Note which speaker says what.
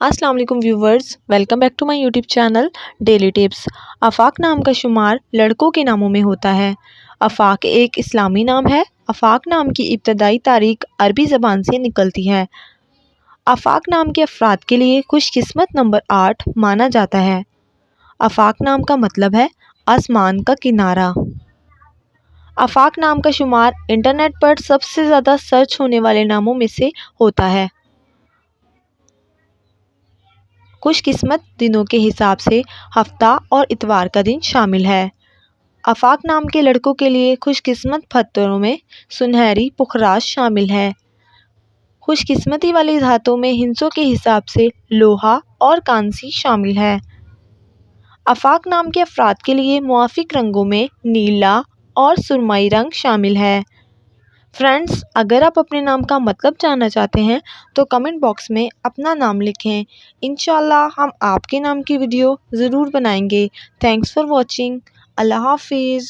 Speaker 1: अस्सलाम वालेकुम viewers, welcome back to my YouTube channel daily tips. आफाक नाम का शुमार लड़कों के नामों में होता है। आफाक एक इस्लामी नाम है। आफाक नाम की इब्तदाई तारीख अरबी ज़बान से निकलती है। आफाक नाम के अफराद के लिए खुशकिस्मत नंबर 8 माना जाता है। आफाक नाम का मतलब है आसमान का किनारा। आफाक नाम का शुमार इंटरनेट पर सबसे ज़्यादा सर्च होने वाले नामों में से होता है। खुशकिस्मत दिनों के हिसाब से हफ्ता और इतवार का दिन शामिल है। आफाक नाम के लड़कों के लिए खुशकिस्मत पत्थरों में सुनहरी पुखराज शामिल है। खुशकिस्मती वाली धातुओं में हिंसों के हिसाब से लोहा और कांसी शामिल है। आफाक नाम के अफराद के लिए मुआफिक रंगों में नीला और सुरमई रंग शामिल है। फ्रेंड्स, अगर आप अपने नाम का मतलब जानना चाहते हैं तो कमेंट बॉक्स में अपना नाम लिखें। इंशाल्लाह हम आपके नाम की वीडियो ज़रूर बनाएंगे। Thanks for watching. अल्लाह हाफिज़।